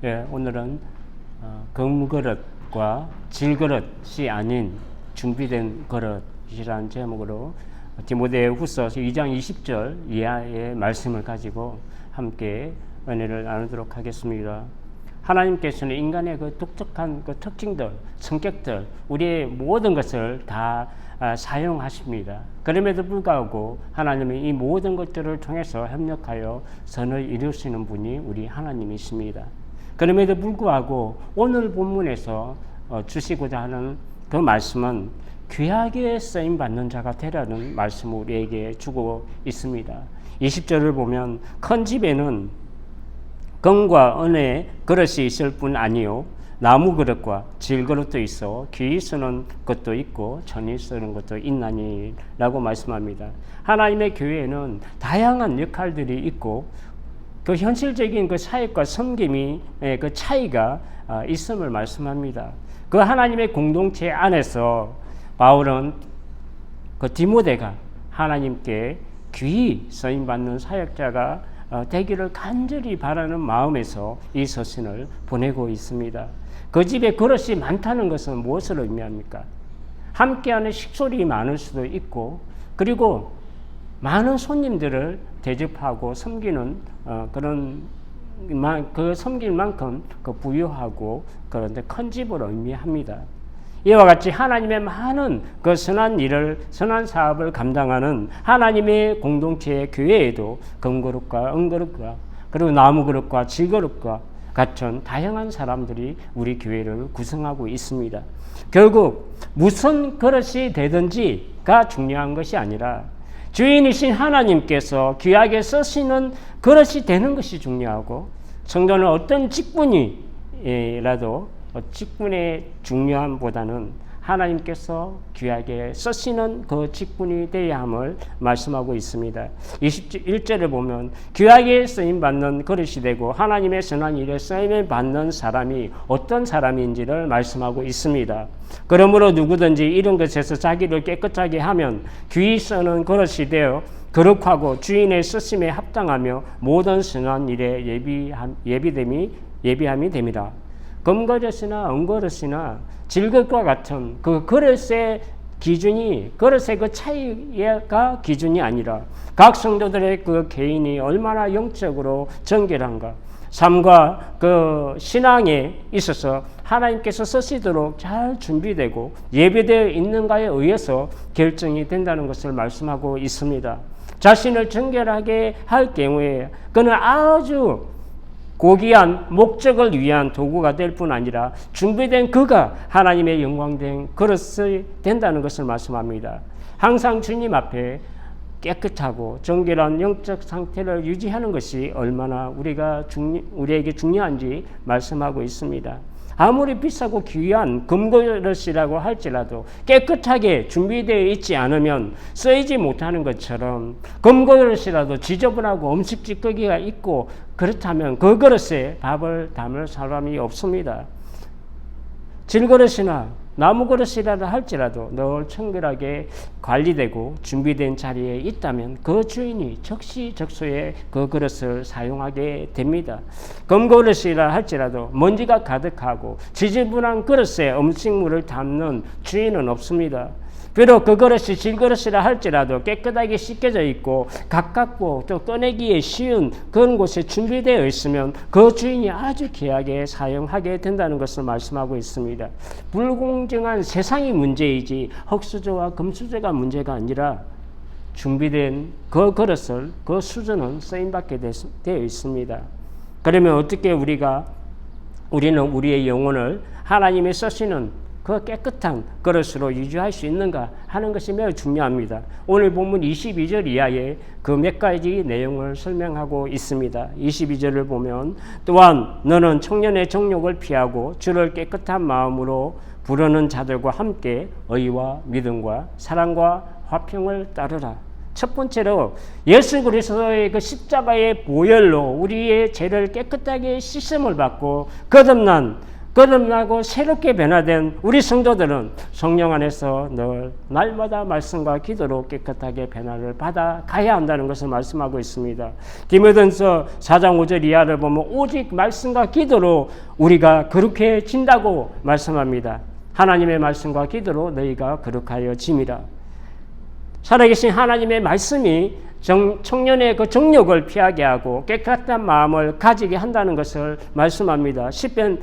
예, 오늘은 금그릇과 질그릇이 아닌 준비된 그릇이라는 제목으로 디모데후서 2장 20절 이하의 말씀을 가지고 함께 은혜를 나누도록 하겠습니다. 하나님께서는 인간의 그 독특한 그 특징들, 성격들, 우리의 모든 것을 다 사용하십니다. 그럼에도 불구하고 하나님은 이 모든 것들을 통해서 협력하여 선을 이루시는 분이 우리 하나님이십니다. 그럼에도 불구하고 오늘 본문에서 주시고자 하는 그 말씀은 귀하게 쓰임받는 자가 되라는 말씀을 우리에게 주고 있습니다. 20절을 보면 큰 집에는 금과 은의 그릇이 있을 뿐 아니요 나무 그릇과 질그릇도 있어 귀히 쓰는 것도 있고 천히 쓰는 것도 있나니 라고 말씀합니다. 하나님의 교회에는 다양한 역할들이 있고 그 현실적인 그 사역과 섬김이 그 차이가 있음을 말씀합니다. 그 하나님의 공동체 안에서 바울은 그 디모데가 하나님께 귀히 쓰임받는 사역자가 되기를 간절히 바라는 마음에서 이 서신을 보내고 있습니다. 그 집에 그릇이 많다는 것은 무엇을 의미합니까? 함께하는 식솔이 많을 수도 있고 그리고 많은 손님들을 대접하고 섬기는 그런 그 섬길 만큼 그 부유하고 그런데 큰 집을 의미합니다. 이와 같이 하나님의 많은 그 선한 일을, 선한 사업을 감당하는 하나님의 공동체의 교회에도 금그릇과 은그릇과 그리고 나무그릇과 질그릇과 같은 다양한 사람들이 우리 교회를 구성하고 있습니다. 결국 무슨 그릇이 되든지가 중요한 것이 아니라 주인이신 하나님께서 귀하게 쓰시는 그릇이 되는 것이 중요하고 성도는 어떤 직분이라도 직분의 중요함보다는 하나님께서 귀하게 쓰시는 그 직분이 되어야 함을 말씀하고 있습니다. 21절을 보면 귀하게 쓰임받는 그릇이 되고 하나님의 선한 일에 쓰임을 받는 사람이 어떤 사람인지를 말씀하고 있습니다. 그러므로 누구든지 이런 것에서 자기를 깨끗하게 하면 귀히 쓰는 그릇이 되어 거룩하고 주인의 쓰심에 합당하며 모든 선한 일에 예비함이 됩니다. 금그릇이나 은그릇이나 질그릇과 같은 그 그릇의 기준이 그릇의 그 차이가 기준이 아니라 각 성도들의 그 개인이 얼마나 영적으로 정결한가 삶과 그 신앙에 있어서 하나님께서 쓰시도록 잘 준비되고 예배되어 있는가에 의해서 결정이 된다는 것을 말씀하고 있습니다. 자신을 정결하게 할 경우에 그는 아주 고귀한 목적을 위한 도구가 될 뿐 아니라 준비된 그가 하나님의 영광된 그릇이 된다는 것을 말씀합니다. 항상 주님 앞에 깨끗하고 정결한 영적 상태를 유지하는 것이 얼마나 우리에게 중요한지 말씀하고 있습니다. 아무리 비싸고 귀한 금그릇이라고 할지라도 깨끗하게 준비되어 있지 않으면 쓰이지 못하는 것처럼 금그릇이라도 지저분하고 음식 찌꺼기가 있고 그렇다면 그 그릇에 밥을 담을 사람이 없습니다. 질그릇이나 나무 그릇이라도 할지라도 늘 청결하게 관리되고 준비된 자리에 있다면 그 주인이 적시적소에 그 그릇을 사용하게 됩니다. 금그릇이라 할지라도 먼지가 가득하고 지저분한 그릇에 음식물을 담는 주인은 없습니다. 비록 그 그릇이 질그릇이라 할지라도 깨끗하게 씻겨져 있고 가깝고 또 꺼내기에 쉬운 그런 곳에 준비되어 있으면 그 주인이 아주 귀하게 사용하게 된다는 것을 말씀하고 있습니다. 불공정한 세상이 문제이지 흙수저와 금수저가 문제가 아니라 준비된 그 그릇을 그 수저는 쓰임받게 되어 있습니다. 그러면 어떻게 우리는 우리의 영혼을 하나님의 쓰시는 그 깨끗한 그릇으로 유지할 수 있는가 하는 것이 매우 중요합니다. 오늘 본문 22절 이하에 그 몇 가지 내용을 설명하고 있습니다. 22절을 보면 또한 너는 청년의 정욕을 피하고 주를 깨끗한 마음으로 부르는 자들과 함께 의와 믿음과 사랑과 화평을 따르라. 첫 번째로 예수 그리스도의 그 십자가의 보혈로 우리의 죄를 깨끗하게 씻음을 받고 거듭난 거듭나고 새롭게 변화된 우리 성도들은 성령 안에서 늘 날마다 말씀과 기도로 깨끗하게 변화를 받아 가야 한다는 것을 말씀하고 있습니다. 디모데전서 4장 5절 이하를 보면 오직 말씀과 기도로 우리가 거룩해진다고 말씀합니다. 하나님의 말씀과 기도로 너희가 거룩하여 짐이라. 살아계신 하나님의 말씀이 청년의 그 정욕을 피하게 하고 깨끗한 마음을 가지게 한다는 것을 말씀합니다. 시편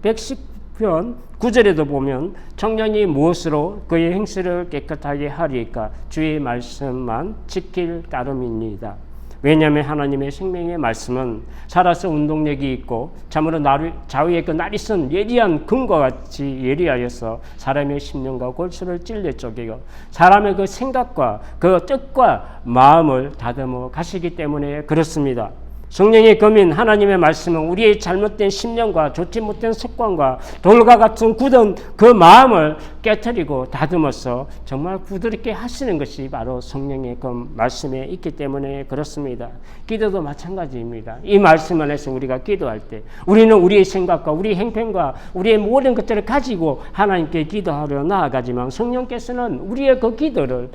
110편 9절에도 보면 청년이 무엇으로 그의 행실을 깨끗하게 하리까 주의 말씀만 지킬 따름입니다. 왜냐하면 하나님의 생명의 말씀은 살아서 운동력이 있고 참으로 좌우의 그 날이 쓴 예리한 금과 같이 예리하여서 사람의 심령과 골수를 찔러 쪼개고 사람의 그 생각과 그 뜻과 마음을 다듬어 가시기 때문에 그렇습니다. 성령의 검인 하나님의 말씀은 우리의 잘못된 심령과 좋지 못한 습관과 돌과 같은 굳은 그 마음을 깨트리고 다듬어서 정말 부드럽게 하시는 것이 바로 성령의 그 말씀에 있기 때문에 그렇습니다. 기도도 마찬가지입니다. 이 말씀 안에서 우리가 기도할 때 우리는 우리의 생각과 우리의 행편과 우리의 모든 것들을 가지고 하나님께 기도하려 나아가지만 성령께서는 우리의 그 기도를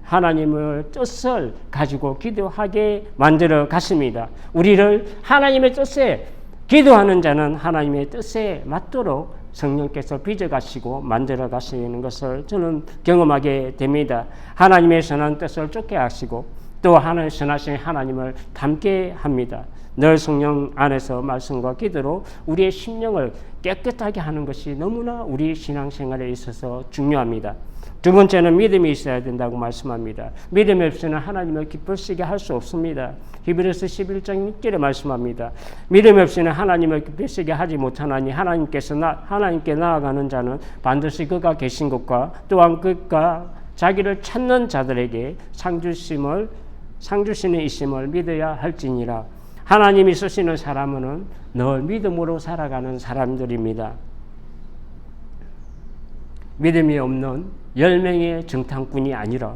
하나님을 뜻을 가지고 기도하게 만들어 가십니다. 우리를 하나님의 뜻에 기도하는 자는 하나님의 뜻에 맞도록 성령께서 빚어가시고 만들어 가시는 것을 저는 경험하게 됩니다. 하나님의 선한 뜻을 쫓게 하시고 또 하나님 선하신 하나님을 닮게 합니다. 늘 성령 안에서 말씀과 기도로 우리의 심령을 깨끗하게 하는 것이 너무나 우리 신앙생활에 있어서 중요합니다. 두 번째는 믿음이 있어야 된다고 말씀합니다. 믿음이 없이는 하나님을 기쁘시게 할 수 없습니다. 히브리서 11장 6절에 말씀합니다. 믿음이 없이는 하나님을 기쁘시게 하지 못하나니 하나님께 나아가는 자는 반드시 그가 계신 것과 또한 그가 자기를 찾는 자들에게 상 주시는 이심을 믿어야 할지니라. 하나님이 쓰시는 사람은 늘 믿음으로 살아가는 사람들입니다. 믿음이 없는 10명의 정탐꾼이 아니라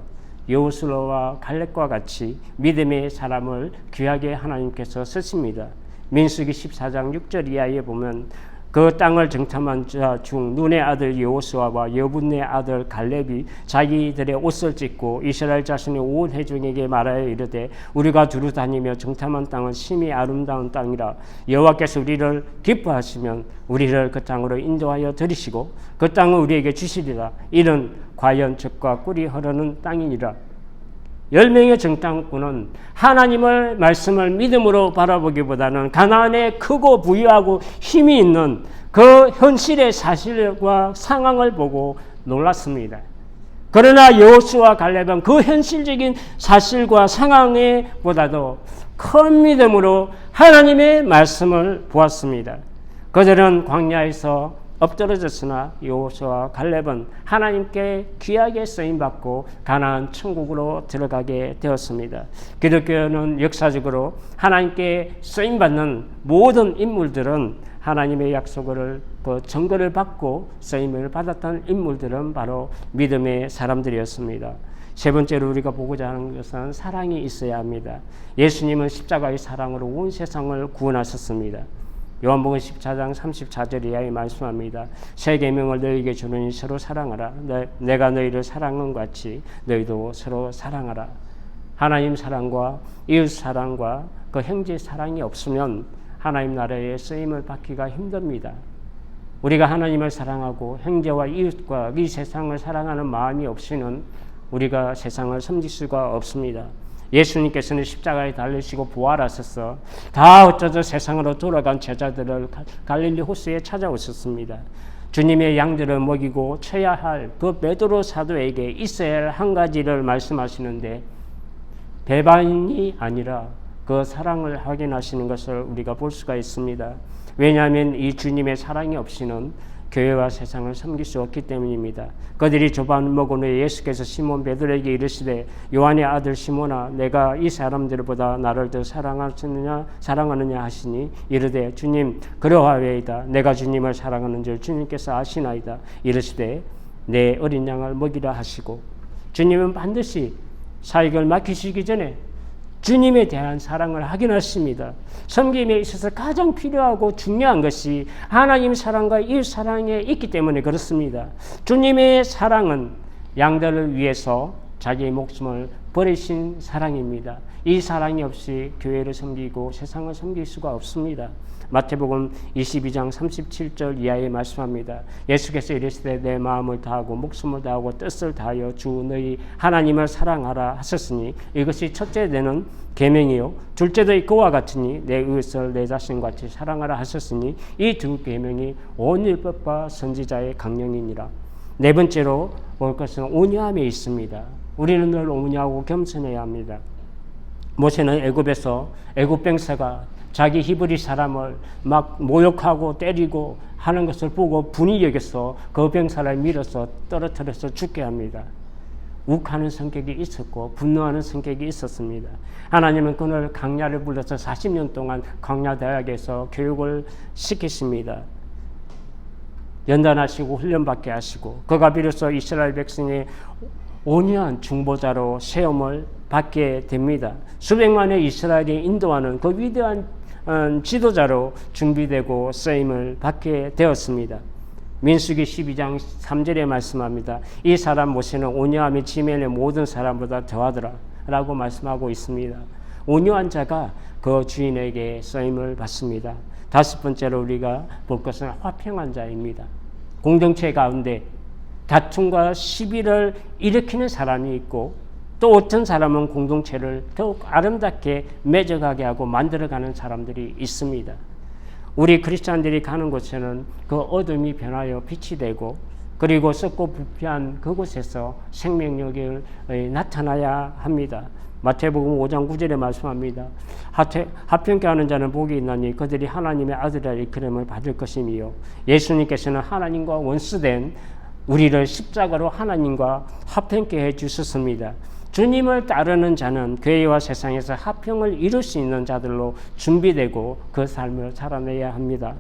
여호수아와 갈렙과 같이 믿음의 사람을 귀하게 하나님께서 쓰십니다. 민수기 14장 6절 이하에 보면 그 땅을 정탐한 자 중 눈의 아들 여호수아와 여분의 아들 갈렙이 자기들의 옷을 찢고 이스라엘 자손의 온 회중에게 말하여 이르되 우리가 두루 다니며 정탐한 땅은 심히 아름다운 땅이라. 여호와께서 우리를 기뻐하시면 우리를 그 땅으로 인도하여 들이시고 그 땅을 우리에게 주시리라. 이는 과연 젖과 꿀이 흐르는 땅이니라. 10명의 정탐꾼은 하나님의 말씀을 믿음으로 바라보기보다는 가나안의 크고 부유하고 힘이 있는 그 현실의 사실과 상황을 보고 놀랐습니다. 그러나 여호수아와 갈렙은 그 현실적인 사실과 상황에 보다도 큰 믿음으로 하나님의 말씀을 보았습니다. 그들은 광야에서 엎드러졌으나 여호수아와 갈렙은 하나님께 귀하게 쓰임받고 가나안 천국으로 들어가게 되었습니다. 기독교는 역사적으로 하나님께 쓰임받는 모든 인물들은 하나님의 약속을 증거를 받고 쓰임을 받았던 인물들은 바로 믿음의 사람들이었습니다. 세 번째로 우리가 보고자 하는 것은 사랑이 있어야 합니다. 예수님은 십자가의 사랑으로 온 세상을 구원하셨습니다. 요한복음 14장 34절 이하에 말씀합니다. 새 계명을 너희에게 주노니 서로 사랑하라. 내가 너희를 사랑한 것 같이 너희도 서로 사랑하라. 하나님 사랑과 이웃 사랑과 그 형제 사랑이 없으면 하나님 나라의 쓰임을 받기가 힘듭니다. 우리가 하나님을 사랑하고 형제와 이웃과 이 세상을 사랑하는 마음이 없이는 우리가 세상을 섬길 수가 없습니다. 예수님께서는 십자가에 달리시고 부활하셔서 다 어쩌죠 세상으로 돌아간 제자들을 갈릴리 호수에 찾아오셨습니다. 주님의 양들을 먹이고 쳐야 할 그 베드로 사도에게 있어야 할 한 가지를 말씀하시는데 배반이 아니라 그 사랑을 확인하시는 것을 우리가 볼 수가 있습니다. 왜냐하면 이 주님의 사랑이 없이는 교회와 세상을 섬길 수 없기 때문입니다. 그들이 조반 먹은 후에 예수께서 시몬 베드로에게 이르시되 요한의 아들 시몬아 내가 이 사람들보다 나를 더 사랑하느냐 하시니 이르되 주님 그러하외이다. 내가 주님을 사랑하는 줄 주님께서 아시나이다. 이르시되 내 어린 양을 먹이라 하시고 주님은 반드시 사역을 맡기시기 전에 주님에 대한 사랑을 확인했습니다. 섬김에 있어서 가장 필요하고 중요한 것이 하나님 사랑과 이웃 사랑에 있기 때문에 그렇습니다. 주님의 사랑은 양들을 위해서 자기의 목숨을 버리신 사랑입니다. 이 사랑이 없이 교회를 섬기고 세상을 섬길 수가 없습니다. 마태복음 22장 37절 이하에 말씀합니다. 예수께서 이르시되 내 마음을 다하고 목숨을 다하고 뜻을 다하여 주 너희 하나님을 사랑하라 하셨으니 이것이 첫째 되는 계명이요 둘째도 이와 같으니 내 이웃을 내 자신같이 사랑하라 하셨으니 이 두 계명이 온 율법과 선지자의 강령이니라. 네 번째로 볼 것은 온유함에 있습니다. 우리는 늘 온유하고 겸손해야 합니다. 모세는 애굽에서 애굽 병사가 자기 히브리 사람을 막 모욕하고 때리고 하는 것을 보고 분이 여겨서 그 병사를 밀어서 떨어뜨려서 죽게 합니다. 욱하는 성격이 있었고 분노하는 성격이 있었습니다. 하나님은 그를 광야를 불러서 40년 동안 광야 대학에서 교육을 시키십니다. 연단하시고 훈련받게 하시고 그가 비로소 이스라엘 백성의 온유한 중보자로 세움을 받게 됩니다. 수백만의 이스라엘이 인도하는 그 위대한 지도자로 준비되고 쓰임을 받게 되었습니다. 민수기 12장 3절에 말씀합니다. 이 사람 모세는 온유함이 지면의 모든 사람보다 더하더라 라고 말씀하고 있습니다. 온유한 자가 그 주인에게 쓰임을 받습니다. 다섯 번째로 우리가 볼 것은 화평한 자입니다. 공동체 가운데 다툼과 시비를 일으키는 사람이 있고 또 어떤 사람은 공동체를 더욱 아름답게 맺어가게 하고 만들어가는 사람들이 있습니다. 우리 크리스찬들이 가는 곳에는 그 어둠이 변하여 빛이 되고 그리고 썩고 부패한 그곳에서 생명력이 나타나야 합니다. 마태복음 5장 9절에 말씀합니다. 화평케 하는 자는 복이 있나니 그들이 하나님의 아들이라 일컬음을 받을 것이며 예수님께서는 하나님과 원수된 우리를 십자가로 하나님과 화평케 해주셨습니다. 주님을 따르는 자는 교회와 세상에서 화평을 이룰 수 있는 자들로 준비되고 그 삶을 살아내야 합니다.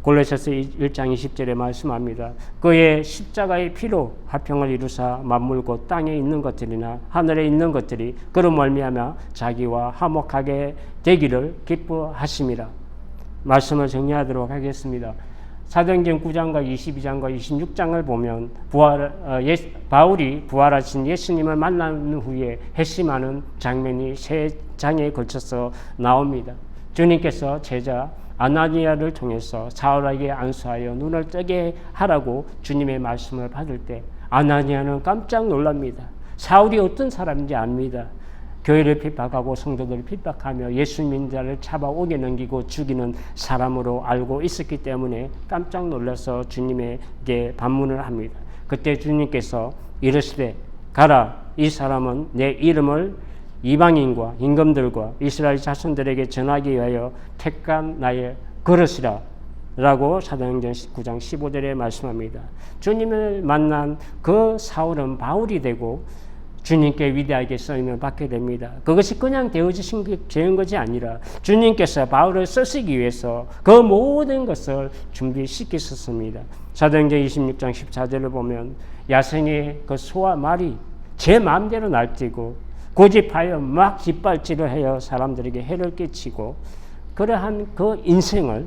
골로새서 1장 20절에 말씀합니다. 그의 십자가의 피로 화평을 이루사 만물고 땅에 있는 것들이나 하늘에 있는 것들이 그로 말미암아 자기와 화목하게 되기를 기뻐하심이라. 말씀을 정리하도록 하겠습니다. 사도행전 9장과 22장과 26장을 보면 바울이 부활하신 예수님을 만난 후에 회심하는 장면이 세 장에 걸쳐서 나옵니다. 주님께서 제자 아나니아를 통해서 사울에게 안수하여 눈을 뜨게 하라고 주님의 말씀을 받을 때 아나니아는 깜짝 놀랍니다. 사울이 어떤 사람인지 압니다. 교회를 핍박하고 성도들을 핍박하며 예수 믿는 자를 잡아 옥에 넘기고 죽이는 사람으로 알고 있었기 때문에 깜짝 놀라서 주님에게 반문을 합니다. 그때 주님께서 이르시되 가라, 이 사람은 내 이름을 이방인과 임금들과 이스라엘 자손들에게 전하기 위하여 택한 나의 그릇이라 라고 사도행전 9장 15절에 말씀합니다. 주님을 만난 그 사울은 바울이 되고 주님께 위대하게 쓰임을 받게 됩니다. 그것이 그냥 되어진 것이 아니라 주님께서 바울을 쓰시기 위해서 그 모든 것을 준비시키셨습니다. 사도행전 26장 14절을 보면 야생의 그 소와 말이 제 마음대로 날뛰고 고집하여 막 뒷발질을 하여 사람들에게 해를 끼치고 그러한 그 인생을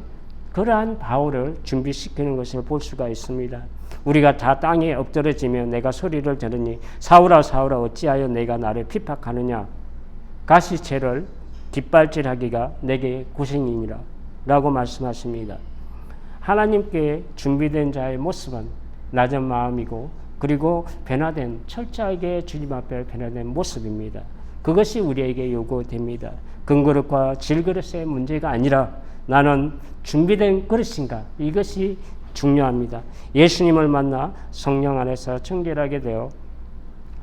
그러한 바울을 준비시키는 것을 볼 수가 있습니다. 우리가 다 땅에 엎드러지면 내가 소리를 들으니 사울아 사울아 어찌하여 내가 나를 핍박하느냐 가시채를 뒷발질하기가 내게 고생이니라 라고 말씀하십니다. 하나님께 준비된 자의 모습은 낮은 마음이고 그리고 변화된 철저하게 주님 앞에 변화된 모습입니다. 그것이 우리에게 요구됩니다. 금그릇과 질그릇의 문제가 아니라 나는 준비된 그릇인가 이것이 중요합니다. 예수님을 만나 성령 안에서 청결하게 되어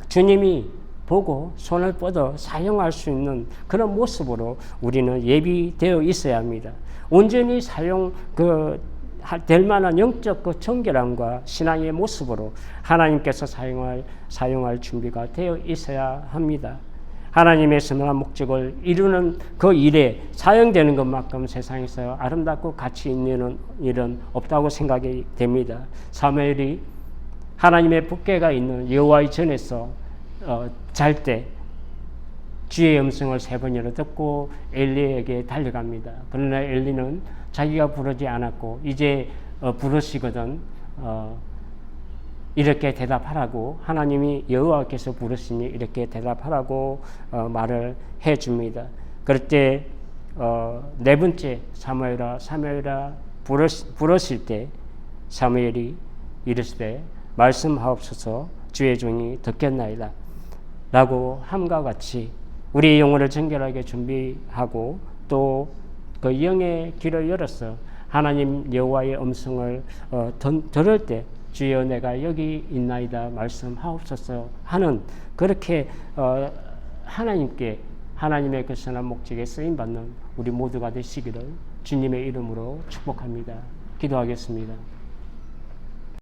주님이 보고 손을 뻗어 사용할 수 있는 그런 모습으로 우리는 예비되어 있어야 합니다. 온전히 될 만한 영적 그 청결함과 신앙의 모습으로 하나님께서 사용할 준비가 되어 있어야 합니다. 하나님의 선한 목적을 이루는 그 일에 사용되는 것만큼 세상에서 아름답고 가치 있는 일은 없다고 생각이 됩니다. 사무엘이 하나님의 법궤가 있는 여호와의 전에서 잘 때 주의 음성을 3번이나 듣고 엘리에게 달려갑니다. 그러나 엘리는 자기가 부르지 않았고 이제 부르시거든 이렇게 대답하라고, 하나님이 여호와께서 부르시니 이렇게 대답하라고 말을 해줍니다. 그럴 때 4번째 사무엘아 부르실 때 사무엘이 이르시되 말씀하옵소서 주의 종이 듣겠나이다 라고 함과 같이 우리의 영혼을 정결하게 준비하고 또 그 영의 귀를 열어서 하나님 여호와의 음성을 들을 때 주여 내가 여기 있나이다 말씀하옵소서 하는, 그렇게 하나님께 하나님의 그 선한 목적에 쓰임받는 우리 모두가 되시기를 주님의 이름으로 축복합니다. 기도하겠습니다.